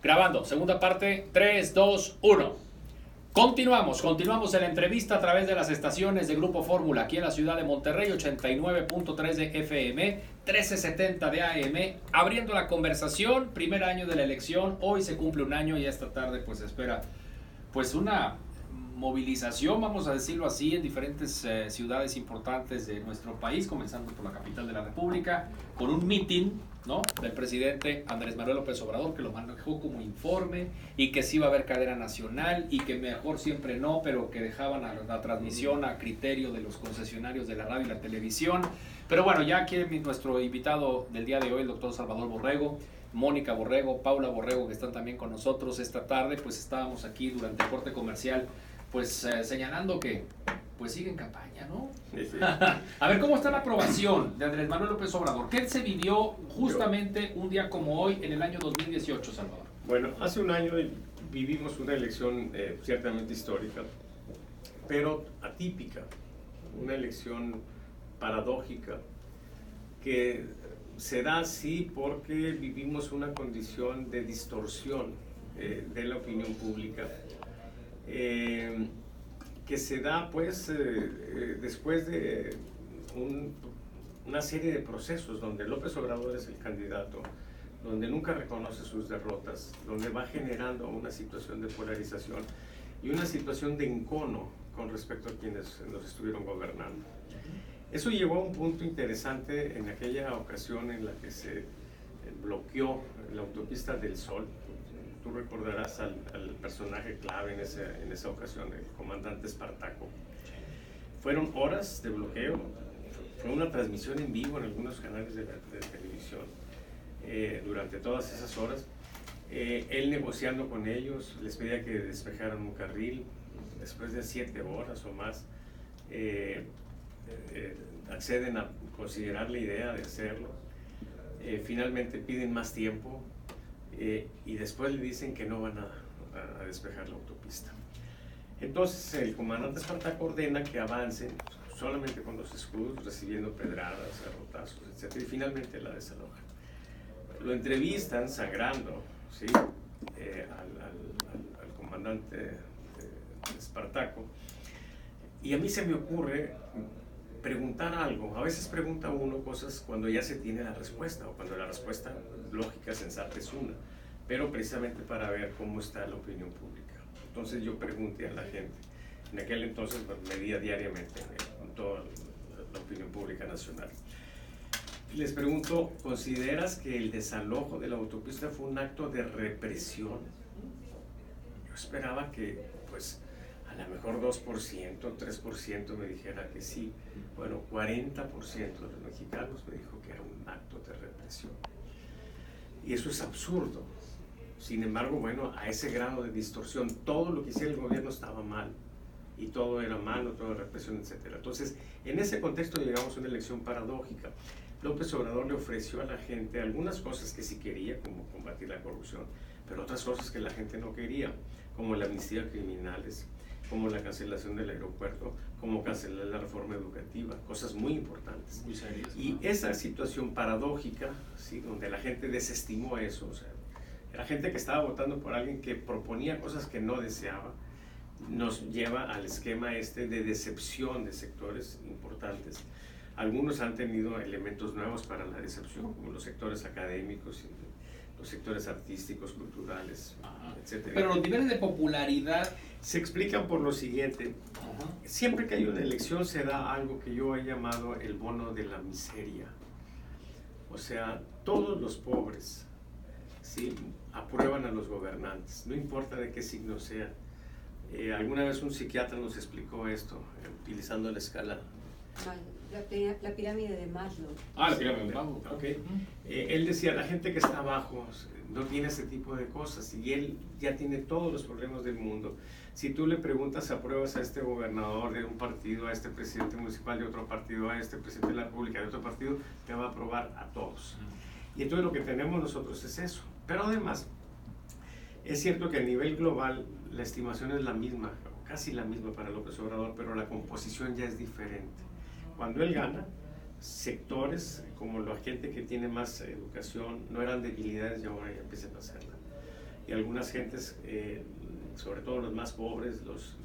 Grabando, segunda parte, 3, 2, 1. Continuamos en la entrevista a través de las estaciones de Grupo Fórmula, aquí en la ciudad de Monterrey, 89.3 de FM, 1370 de AM, abriendo la conversación, primer año de la elección, hoy se cumple un año y esta tarde pues se espera pues una movilización, vamos a decirlo así, en diferentes ciudades importantes de nuestro país, comenzando por la capital de la República, con un meeting, ¿no?, del presidente Andrés Manuel López Obrador, que lo manejó como informe y que sí iba a haber cadena nacional y que mejor siempre no, pero que dejaban la transmisión a criterio de los concesionarios de la radio y la televisión. Pero bueno, ya aquí nuestro invitado del día de hoy, el doctor Salvador Borrego, Mónica Borrego, Paula Borrego, que están también con nosotros esta tarde, pues estábamos aquí durante el corte comercial, pues señalando que pues sigue en campaña, ¿no? Sí, sí. A ver, ¿cómo está la aprobación de Andrés Manuel López Obrador? ¿Qué se vivió justamente un día como hoy en el año 2018, Salvador? Bueno, hace un año vivimos una elección ciertamente histórica, pero atípica, una elección paradójica, que se da así porque vivimos una condición de distorsión de la opinión pública, que se da pues después de una serie de procesos donde López Obrador es el candidato, donde nunca reconoce sus derrotas, donde va generando una situación de polarización y una situación de encono con respecto a quienes nos estuvieron gobernando. Eso llevó a un punto interesante en aquella ocasión en la que se bloqueó la autopista del Sol. Tú recordarás al personaje clave en esa ocasión, el comandante Espartaco. Fueron horas de bloqueo, fue una transmisión en vivo en algunos canales de televisión durante todas esas horas. Él negociando con ellos, les pedía que despejaran un carril. Después de 7 horas o más, acceden a considerar la idea de hacerlo. Finalmente piden más tiempo. Y después le dicen que no van a despejar la autopista. Entonces el comandante Espartaco ordena que avancen solamente con los escudos, recibiendo pedradas, garrotazos, etc. Y finalmente la desalojan. Lo entrevistan sangrando, ¿sí?, al comandante Espartaco. Y a mí se me ocurre preguntar algo. A veces pregunta uno cosas cuando ya se tiene la respuesta o cuando la respuesta lógica, sensata es una, pero precisamente para ver cómo está la opinión pública. Entonces yo pregunté a la gente, en aquel entonces medía diariamente con toda la opinión pública nacional. Y les pregunto, ¿consideras que el desalojo de la autopista fue un acto de represión? Yo esperaba que, pues, a lo mejor 2%, 3% me dijera que sí. Bueno, 40% de los mexicanos me dijo que era un acto de represión. Y eso es absurdo. Sin embargo, bueno, a ese grado de distorsión, todo lo que hiciera el gobierno estaba mal. Y todo era malo, todo era represión, etc. Entonces, en ese contexto llegamos a una elección paradójica. López Obrador le ofreció a la gente algunas cosas que sí quería, como combatir la corrupción, pero otras cosas que la gente no quería, como la amnistía a criminales, como la cancelación del aeropuerto, como cancelar la reforma educativa, cosas muy importantes. Muy serias, ¿no? Y esa situación paradójica, ¿sí?, donde la gente desestimó eso, o sea, la gente que estaba votando por alguien que proponía cosas que no deseaba, nos lleva al esquema este de decepción de sectores importantes. Algunos han tenido elementos nuevos para la decepción, como los sectores académicos, los sectores artísticos, culturales, etc. Pero los niveles de popularidad se explican por lo siguiente. Siempre que hay una elección se da algo que yo he llamado el bono de la miseria. O sea, todos los pobres, ¿sí?, aprueban a los gobernantes, no importa de qué signo sea. Alguna vez un psiquiatra nos explicó esto, utilizando la escala. La pirámide de Maslow. la pirámide de Maslow. Okay. Él decía, la gente que está abajo no tiene ese tipo de cosas y él ya tiene todos los problemas del mundo. Si tú le preguntas, apruebas a este gobernador de un partido, a este presidente municipal de otro partido, a este presidente de la República de otro partido, te va a aprobar a todos. Y entonces lo que tenemos nosotros es eso. Pero además, es cierto que a nivel global la estimación es la misma, casi la misma para López Obrador, pero la composición ya es diferente. Cuando él gana, sectores como la gente que tiene más educación no eran debilidades y ahora ya empiezan a hacerla. y algunas gentes, sobre todo los más pobres, los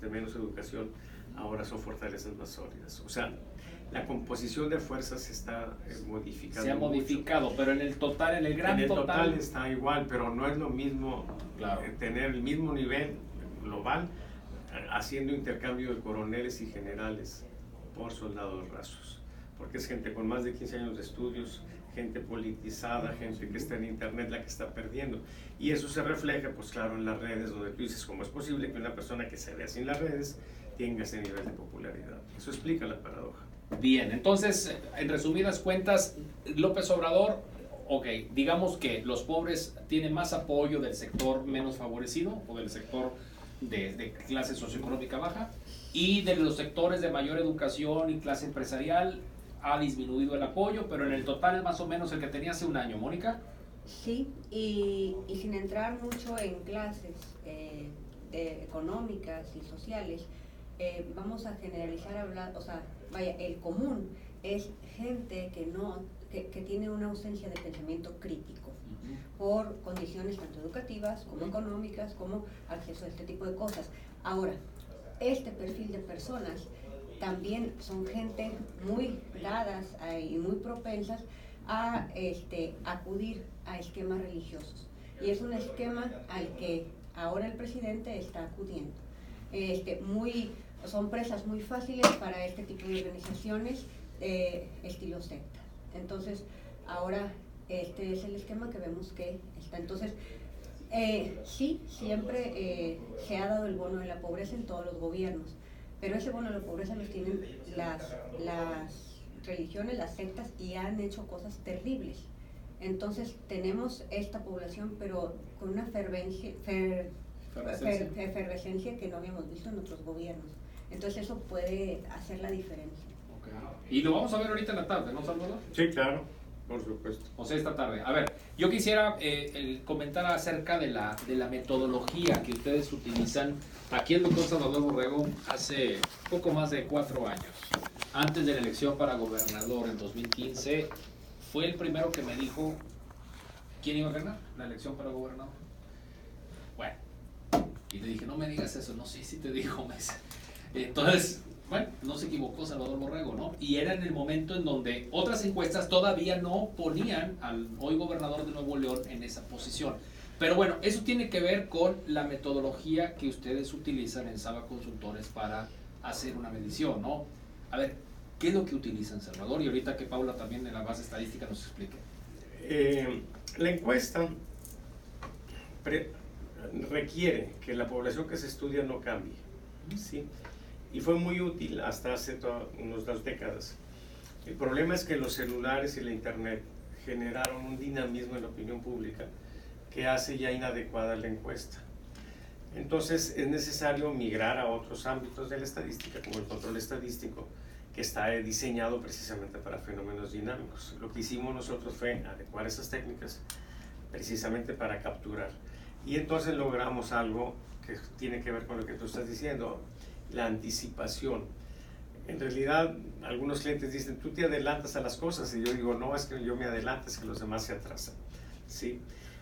de menos educación, ahora son fortalezas más sólidas. O sea, la composición de fuerzas se está modificando. Se ha modificado, mucho. Pero en el total, en el gran en el total está igual, pero no es lo mismo claro. Tener el mismo nivel global haciendo intercambio de coroneles y generales por soldados rasos, porque es gente con más de 15 años de estudios, gente politizada, gente que está en internet la que está perdiendo, y eso se refleja pues claro en las redes, donde tú dices cómo es posible que una persona que se vea sin las redes tenga ese nivel de popularidad. Eso explica la paradoja. Bien, entonces en resumidas cuentas, López Obrador, ok, digamos que los pobres tienen más apoyo del sector menos favorecido o del sector de clase socioeconómica baja, y de los sectores de mayor educación y clase empresarial ha disminuido el apoyo, pero en el total es más o menos el que tenía hace un año. ¿Mónica? Sí, y sin entrar mucho en clases económicas y sociales, vamos a generalizar, o sea, vaya, el común es gente que tiene una ausencia de pensamiento crítico por condiciones tanto educativas como económicas, como acceso a este tipo de cosas. Ahora, este perfil de personas también son gente muy dadas y muy propensas a acudir a esquemas religiosos. Y es un esquema al que ahora el presidente está acudiendo. Son presas muy fáciles para este tipo de organizaciones estilo secta. Entonces, ahora este es el esquema que vemos que está. Entonces, sí, siempre se ha dado el bono de la pobreza en todos los gobiernos, pero ese bono de la pobreza los tienen las religiones, las sectas, y han hecho cosas terribles. Entonces tenemos esta población, pero con una efervescencia que no habíamos visto en otros gobiernos. Entonces eso puede hacer la diferencia. Okay. Y lo vamos a ver ahorita en la tarde, ¿no, Salvador? Sí, claro, por supuesto. O sea, esta tarde. A ver, yo quisiera comentar acerca de la metodología que ustedes utilizan. Aquí el doctor Salvador Borrego hace poco más de 4 años, antes de la elección para gobernador en 2015, fue el primero que me dijo quién iba a ganar la elección para gobernador. Bueno, y le dije, no me digas eso. No sé si te dijo, Mes. Entonces, bueno, no se equivocó Salvador Borrego, ¿no? Y era en el momento en donde otras encuestas todavía no ponían al hoy gobernador de Nuevo León en esa posición. Pero bueno, eso tiene que ver con la metodología que ustedes utilizan en Saba Consultores para hacer una medición, ¿no? A ver, ¿qué es lo que utilizan, Salvador? Y ahorita que Paula también en la base estadística nos explique. La encuesta requiere que la población que se estudia no cambie, ¿sí? Y fue muy útil hasta hace unas 2 décadas. El problema es que los celulares y la internet generaron un dinamismo en la opinión pública que hace ya inadecuada la encuesta. Entonces es necesario migrar a otros ámbitos de la estadística, como el control estadístico, que está diseñado precisamente para fenómenos dinámicos. Lo que hicimos nosotros fue adecuar esas técnicas precisamente para capturar. Y entonces logramos algo que tiene que ver con lo que tú estás diciendo, la anticipación. En realidad, algunos clientes dicen, tú te adelantas a las cosas, y yo digo, no, es que yo me adelanto, es que los demás se atrasan, ¿sí?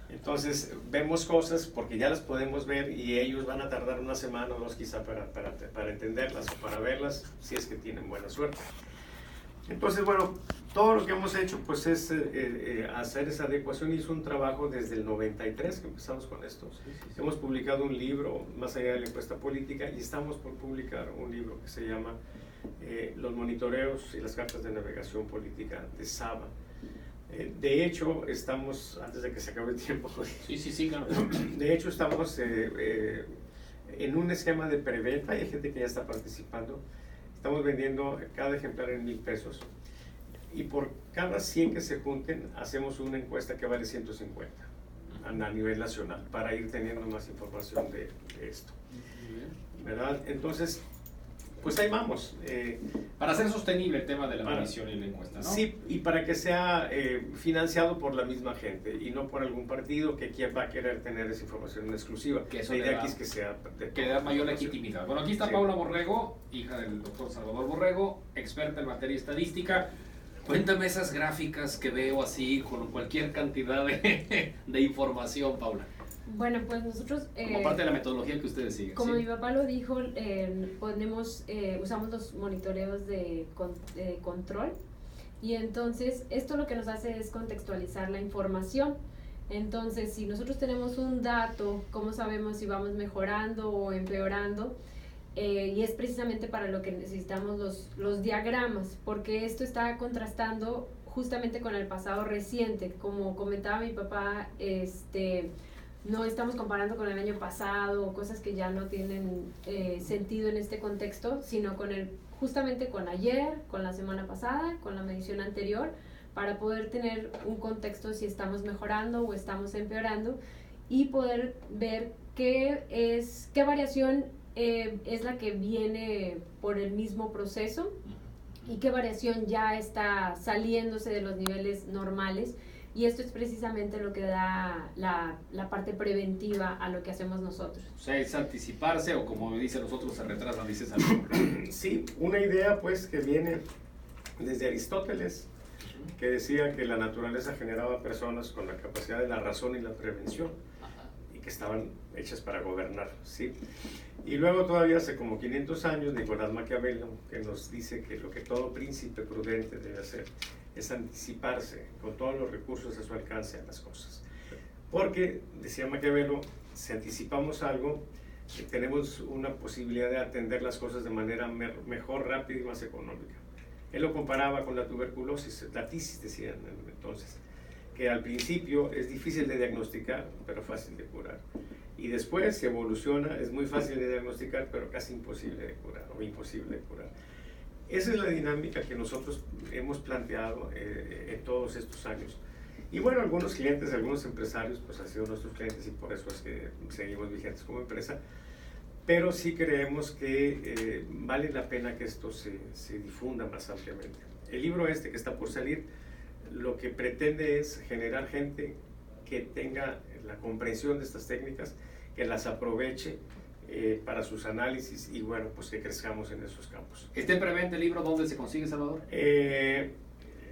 Entonces, vemos cosas porque ya las podemos ver y ellos van a tardar 1 semana o 2 quizá para entenderlas o para verlas, si es que tienen buena suerte. Entonces, bueno, todo lo que hemos hecho pues es hacer esa adecuación. Hizo un trabajo desde el 93 que empezamos con esto. Sí. Hemos publicado un libro, más allá de la encuesta política, y estamos por publicar un libro que se llama Los monitoreos y las cartas de navegación política de Saba. De hecho, estamos, antes de que se acabe el tiempo, Sí, claro. De hecho, estamos en un esquema de preventa, y hay gente que ya está participando. Estamos vendiendo cada ejemplar en 1,000 pesos, y por cada 100 que se junten hacemos una encuesta que vale 150 a nivel nacional, para ir teniendo más información de esto, ¿verdad? Entonces, pues ahí vamos. Para hacer sostenible el tema de la medición y la encuesta, ¿no? Sí, y para que sea financiado por la misma gente y no por algún partido que va a querer tener esa información en exclusiva. Que eso la idea aquí es que sea que da mayor legitimidad. Bueno, aquí está sí. Paula Borrego, hija del doctor Salvador Borrego, experta en materia estadística. Cuéntame esas gráficas que veo así con cualquier cantidad de información, Paula. Bueno, pues nosotros... Como parte de la metodología que ustedes siguen. Como ¿sí? mi papá lo dijo, usamos los monitoreos de control, y entonces esto lo que nos hace es contextualizar la información. Entonces, si nosotros tenemos un dato, ¿cómo sabemos si vamos mejorando o empeorando? Y es precisamente para lo que necesitamos los diagramas, porque esto está contrastando justamente con el pasado reciente. Como comentaba mi papá, no estamos comparando con el año pasado, cosas que ya no tienen sentido en este contexto, sino justamente con ayer, con la semana pasada, con la medición anterior, para poder tener un contexto si estamos mejorando o estamos empeorando, y poder ver qué variación es la que viene por el mismo proceso y qué variación ya está saliéndose de los niveles normales. Y esto es precisamente lo que da la parte preventiva a lo que hacemos nosotros. O sea, es anticiparse, o como dicen nosotros, se retrasan, dices algo. Sí, una idea pues que viene desde Aristóteles, que decía que la naturaleza generaba personas con la capacidad de la razón y la prevención, y que estaban hechas para gobernar, ¿sí? Y luego todavía hace como 500 años, Nicolás Maquiavelo, que nos dice que lo que todo príncipe prudente debe hacer es anticiparse con todos los recursos a su alcance a las cosas. Porque, decía Maquiavelo, si anticipamos algo, tenemos una posibilidad de atender las cosas de manera mejor, rápida y más económica. Él lo comparaba con la tuberculosis, la tisis, decían entonces, que al principio es difícil de diagnosticar, pero fácil de curar. Y después se evoluciona, es muy fácil de diagnosticar, pero casi imposible de curar, o imposible de curar. Esa es la dinámica que nosotros hemos planteado en todos estos años. Y bueno, algunos clientes, algunos empresarios, pues han sido nuestros clientes, y por eso es que seguimos vigentes como empresa. Pero sí creemos que vale la pena que esto se difunda más ampliamente. El libro que está por salir, lo que pretende es generar gente que tenga la comprensión de estas técnicas, que las aproveche para sus análisis, y bueno, pues que crezcamos en esos campos. ¿Está en preventa el libro? ¿Dónde se consigue, Salvador?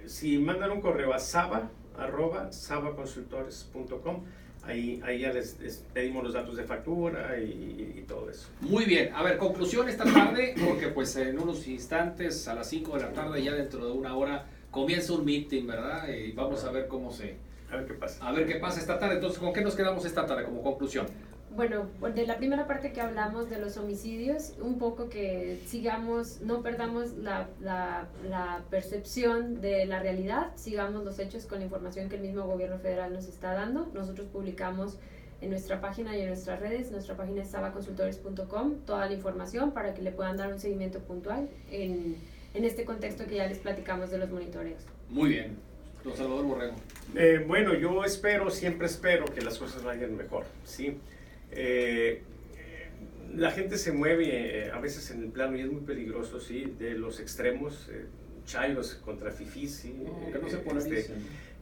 Si mandan un correo a saba@sabaconsultores.com, ahí ya les pedimos los datos de factura y todo eso. Muy bien. A ver, conclusión esta tarde, porque pues en unos instantes, a las 5 de la tarde, ya dentro de una hora, comienza un meeting, ¿verdad? Y vamos a ver cómo a ver qué pasa. A ver qué pasa esta tarde. Entonces, ¿con qué nos quedamos esta tarde como conclusión? Bueno, de la primera parte que hablamos de los homicidios, un poco que sigamos, no perdamos la percepción de la realidad, sigamos los hechos con la información que el mismo gobierno federal nos está dando. Nosotros publicamos en nuestra página y en nuestras redes, nuestra página es sabaconsultores.com, toda la información para que le puedan dar un seguimiento puntual en este contexto que ya les platicamos de los monitoreos. Muy bien. Don Salvador Borrego. Bueno, yo siempre espero que las cosas vayan mejor, ¿sí? La gente se mueve a veces en el plano, y es muy peligroso, ¿sí? De los extremos, chayos contra fifís, ¿sí? Que no se polaricen.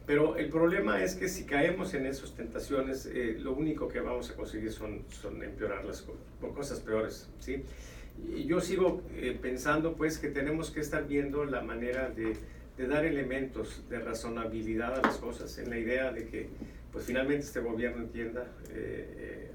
Pero el problema es que si caemos en esas tentaciones, lo único que vamos a conseguir son empeorar las cosas peores, ¿sí? Y yo sigo pensando pues que tenemos que estar viendo la manera de dar elementos de razonabilidad a las cosas, en la idea de que pues finalmente este gobierno entienda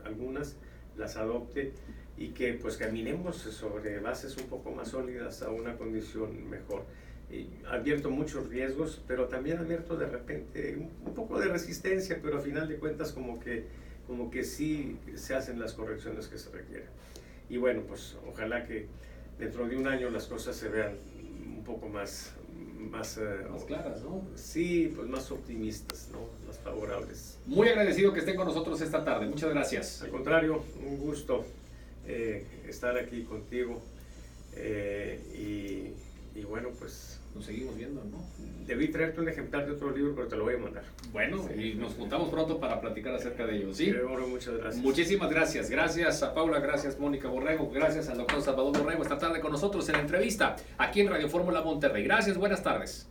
algunas, las adopte, y que pues caminemos sobre bases un poco más sólidas a una condición mejor. Y advierto muchos riesgos, pero también advierto de repente un poco de resistencia, pero a final de cuentas como que sí se hacen las correcciones que se requieren. Y bueno, pues ojalá que dentro de un año las cosas se vean un poco más claras, ¿no? Sí, pues más optimistas, ¿no? Más favorables. Muy agradecido que estén con nosotros esta tarde. Muchas gracias. Al contrario, un gusto estar aquí contigo. Y bueno, pues nos seguimos viendo, ¿no? Debí traerte un ejemplar de otro libro, pero te lo voy a mandar. Bueno, sí, y nos juntamos pronto para platicar acerca de ello, ¿sí? Bueno, muchas gracias. Muchísimas gracias. Gracias a Paula, gracias Mónica Borrego, gracias al doctor Salvador Borrego esta tarde con nosotros en la entrevista aquí en Radio Fórmula Monterrey. Gracias, buenas tardes.